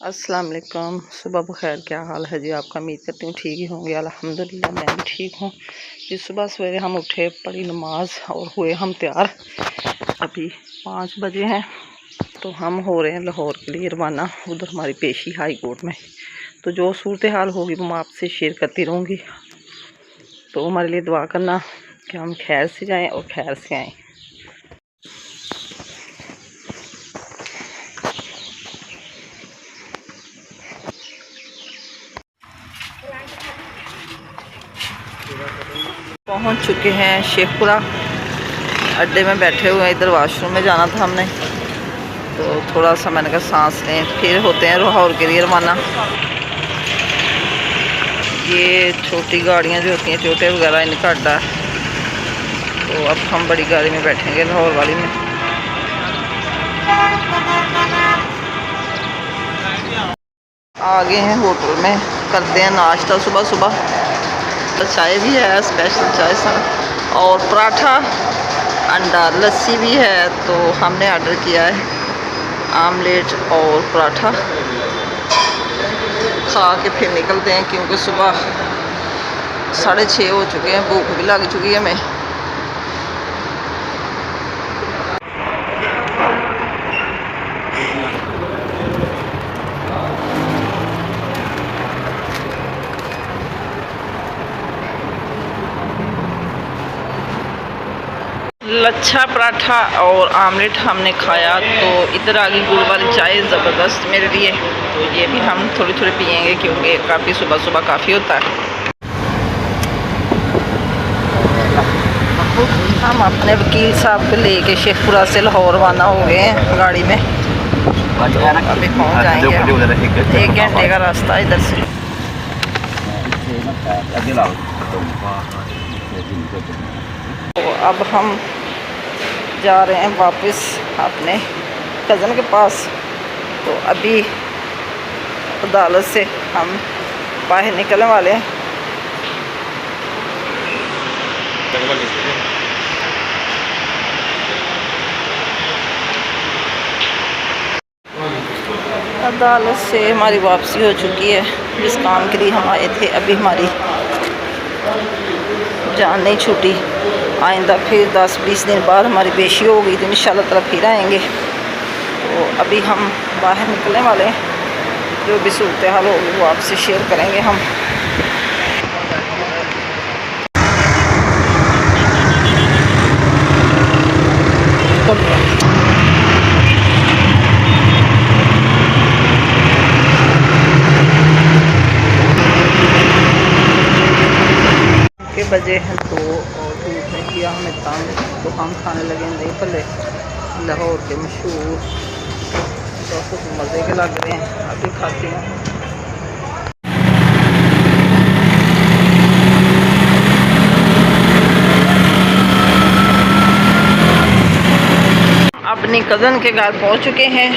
अस्सलाम वालेकुम। सुबह बखैर, क्या हाल है जी आपका? उम्मीद करती हूँ ठीक ही होंगे। अल्हम्दुलिल्लाह मैं भी ठीक हूँ जी। सुबह सवेरे हम उठे, पढ़ी नमाज और हुए हम तैयार। अभी 5 बजे हैं तो हम हो रहे हैं लाहौर के लिए रवाना। उधर हमारी पेशी हाई कोर्ट में, तो जो सूरत हाल होगी वो मैं आपसे शेयर करती रहूँगी। तो हमारे लिए दुआ करना कि हम खैर से जाएँ और खैर से आएँ। पहुंच चुके हैं शेखपुरा अड्डे में, बैठे हुए हैं। इधर वॉशरूम में जाना था हमने, तो थोड़ा सा मैंने कहा सांस लें, फिर होते हैं लाहौर के लिए रवाना। ये छोटी गाड़ियां जो होती हैं, छोटे वगैरह, इनका अड्डा है। तो अब हम बड़ी गाड़ी में बैठेंगे, लाहौर वाली में। आ गए हैं होटल में, करते हैं नाश्ता सुबह सुबह। तो चाय भी है, स्पेशल चाय सा, और पराठा, अंडा, लस्सी भी है। तो हमने ऑर्डर किया है आमलेट और पराठा। खा के फिर निकलते हैं, क्योंकि सुबह 6:30 हो चुके हैं, भूख भी लग चुकी है हमें। लच्छा पराठा और आमलेट हमने खाया। तो इधर आ गई गुड़ वाली चाय, ज़बरदस्त मेरे लिए। तो ये भी हम थोड़ी थोड़ी पियेंगे, क्योंकि काफ़ी सुबह सुबह काफ़ी होता है। हम अपने वकील साहब को लेके शेखपुरा से लाहौर रवाना हो गए हैं गाड़ी में। तो अभी पहुँच जाएंगे, 1 घंटे का रास्ता इधर से। तो अब हम जा रहे हैं वापस अपने कज़न के पास। तो अभी अदालत से हम बाहर निकलने वाले हैं। अदालत से हमारी वापसी हो चुकी है। जिस काम के लिए हम आए थे, अभी हमारी जान नहीं छूटी। आइंदा फिर 10-20 दिन बाद हमारी पेशी होगी, तो इंशाल्लाह ताला फिर आएंगे। तो अभी हम बाहर निकलने वाले हैं। जो भी सूरत हाल होगी वो आपसे शेयर करेंगे हम। के बजे हैं 2 और धूप में किया हमें तंग। तो हम खाने लगे दही भल्ले, लाहौर के मशहूर, तो कुछ मज़े के लग रहे हैं। अभी खाते हैं। अपनी कज़न के घर पहुंच चुके हैं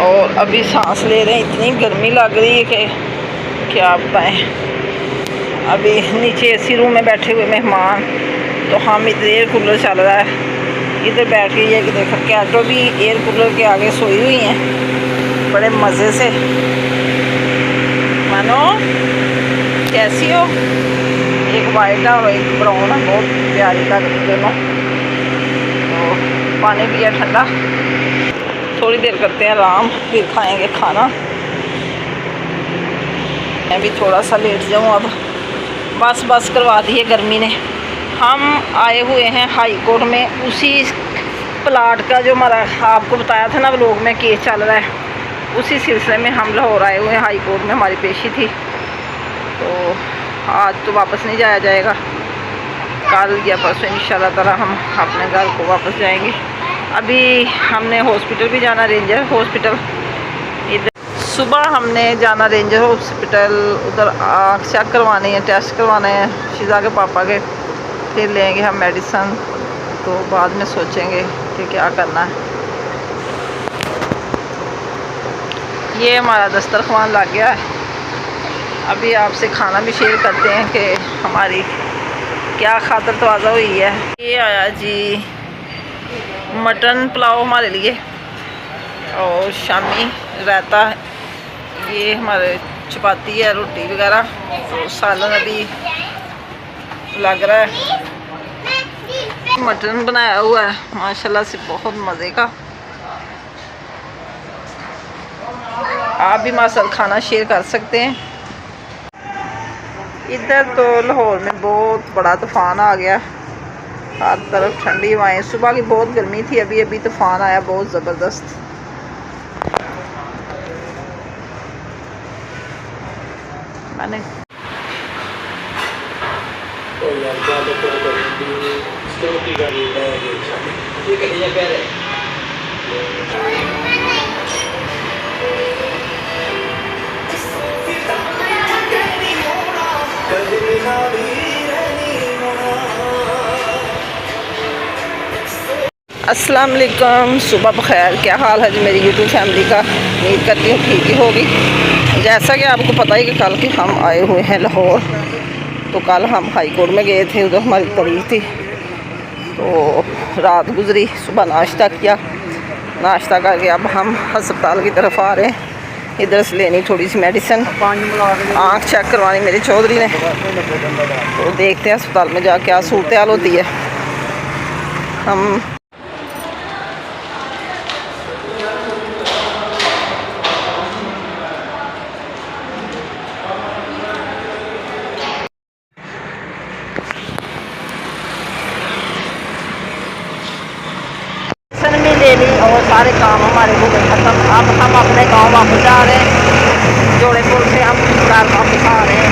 और अभी सांस ले रहे हैं। इतनी गर्मी लग रही है कि क्या बताएं। अभी नीचे एसी रूम में बैठे हुए मेहमान, तो हम इधर एयर कूलर चल रहा है। इधर बैठ के ये कि देखो, कैटो भी एयर कूलर के आगे सोई हुई हैं बड़े मज़े से। मानो कैसी हो? एक वाइट और एक ब्राउन है, बहुत प्यारी लग रही दोनों। तो पानी पिया ठंडा, थोड़ी देर करते हैं आराम, फिर खाएंगे खाना। मैं भी थोड़ा सा लेट जाऊँ अब, बस करवा दी है गर्मी ने। हम आए हुए हैं हाई कोर्ट में, उसी प्लाट का जो हमारा आपको बताया था ना व्लॉग में केस चल रहा है, उसी सिलसिले में हम लाहौर आए हुए हैं। हाई कोर्ट में हमारी पेशी थी, तो आज तो वापस नहीं जाया जाएगा। कल या परसों इंशाल्लाह ताला हम अपने घर को वापस जाएंगे। अभी हमने हॉस्पिटल भी जाना, रेंजर हॉस्पिटल। सुबह हमने जाना रेंजर हॉस्पिटल, उधर आँख चेक करवानी है, टेस्ट करवाने हैं शिजा के पापा के। फिर लेंगे हम मेडिसन, तो बाद में सोचेंगे कि क्या करना है। ये हमारा दस्तरखान लग गया है। अभी आपसे खाना भी शेयर करते हैं कि हमारी क्या खातर तवाज़ा हुई है। ये आया जी मटन पुलाव हमारे लिए, और शामी रायता ये हमारे चपाती है, रोटी वगैरह, तो सालन अभी लग रहा है। मटन बनाया हुआ है माशाल्लाह से, बहुत मज़े का। आप भी माशाल्लाह खाना शेयर कर सकते हैं। इधर तो लाहौर में बहुत बड़ा तूफ़ान आ गया, हर तरफ ठंडी हवाएं। सुबह की बहुत गर्मी थी, अभी अभी तूफ़ान आया बहुत ज़बरदस्त। मैंने अस्सलाम वालेकुम, सुबह बखैर। क्या हाल है जी मेरी यूट्यूब फैमिली का? उम्मीद करती हूँ ठीक ही होगी। जैसा कि आपको पता ही कि कल के हम आए हुए हैं लाहौर, तो कल हम हाई कोर्ट में गए थे, उधर हमारी तारीख थी, तो रात गुजरी। सुबह नाश्ता किया, नाश्ता करके अब हम अस्पताल की तरफ आ रहे हैं। इधर से लेनी थोड़ी सी मेडिसिन, आँख चेक करवानी मेरे चौधरी ने, तो देखते हैं अस्पताल में जा क्या सूरत हाल होती है। हम में ले ली और सारे काम हमारे हो गए खत्म। अब हम अपने गांव वापस जा रहे हैं, जोड़ेपुर से हम घर वापस आ रहे हैं।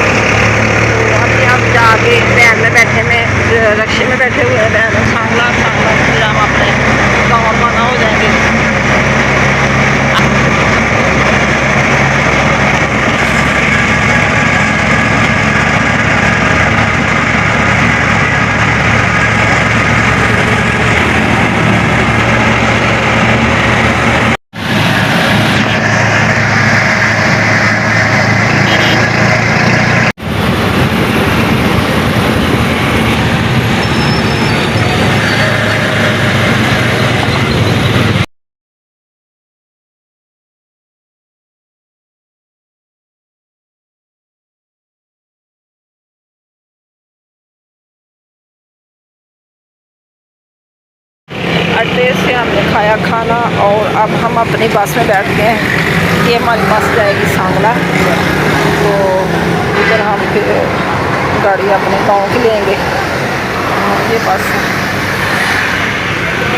तो अभी हम जाके वैन में बैठे में रक्शे में बैठे हुए हैं, वैन सांगला सांगला फिर हम अपने गाँव रवाना हो जाएंगे। अड्डे से हमने खाया खाना और अब हम अपनी बस में बैठ गए हैं। ये हमारी बस जाएगी सांगला, तो इधर हम फिर गाड़ी अपने गांव की लेंगे। ये बस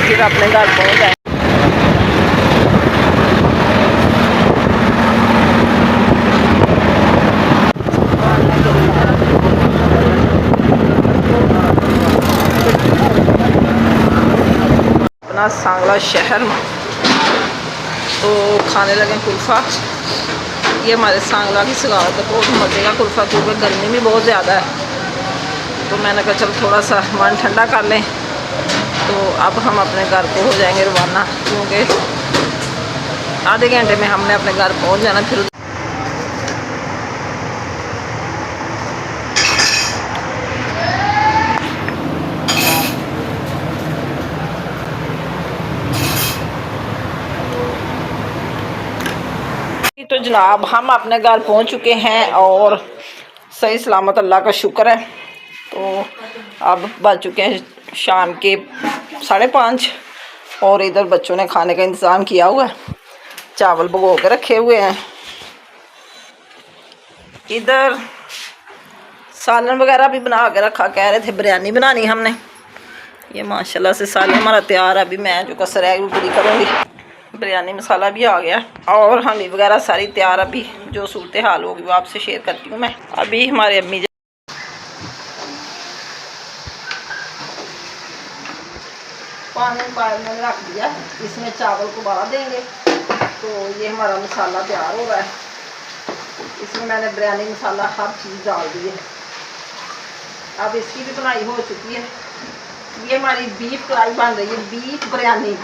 फिर अपने घर पहुंच जाएंगे। अपना सांगला शहर में तो खाने लगे कुल्फ़ा। ये हमारे सांगला की सगावत है, बहुत मज़े का कुल्फ़ा, क्योंकि गर्मी भी बहुत ज़्यादा है। तो मैंने कहा चलो थोड़ा सा मन ठंडा कर लें। तो अब हम अपने घर को हो जाएंगे रवाना, क्योंकि आधे घंटे में हमने अपने घर पहुंच जाना। फिर तो जनाब हम अपने घर पहुंच चुके हैं और सही सलामत, अल्लाह का शुक्र है। तो अब बज चुके हैं शाम के 5:30 और इधर बच्चों ने खाने का इंतज़ाम किया हुआ है, चावल भिगो के रखे हुए हैं। इधर सालन वगैरह भी बना के रखा, कह रहे थे बिरयानी बनानी हमने। ये माशाल्लाह से सालन हमारा तैयार है, अभी मैं जो कसर है वो पूरी करूँगी। बिरयानी मसाला भी आ गया और हली वगैरह सारी तैयार। अभी जो सूरत हाल होगी वो आपसे शेयर करती हूँ मैं। अभी हमारे अम्मी पानी मैंने रख दिया, इसमें चावल को उबाल देंगे। तो ये हमारा मसाला तैयार हो रहा है, इसमें मैंने बिरयानी मसाला हर चीज़ डाल दी है। अब इसकी भी बनाई हो चुकी है। ये हमारी बीफ कढ़ाई बन रही है, बीफ बिरयानी।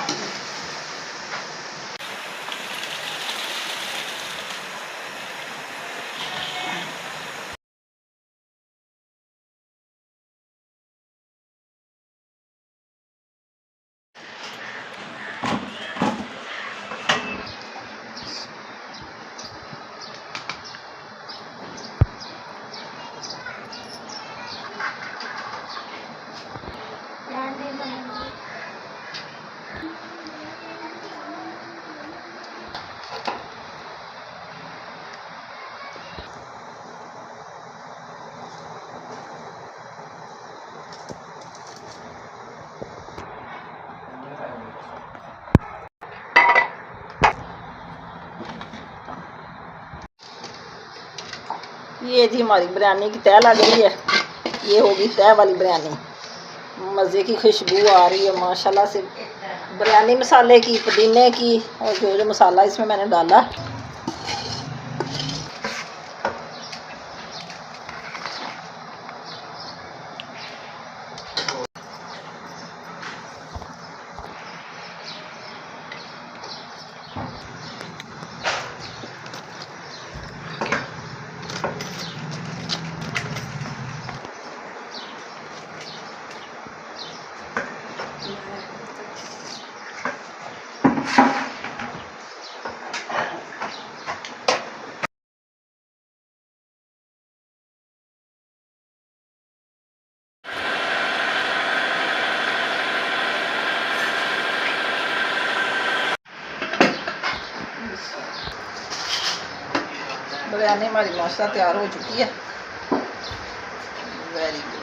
ये जी हमारी बिरयानी की तह लग रही है। ये होगी तह वाली बिरयानी। मज़े की खुशबू आ रही है माशाल्लाह से, बिरयानी मसाले की, पुदीने की, और जो जो मसाला इसमें मैंने डाला। बिरयानी हमारी माशाल्लाह तैयार हो चुकी है। Very good.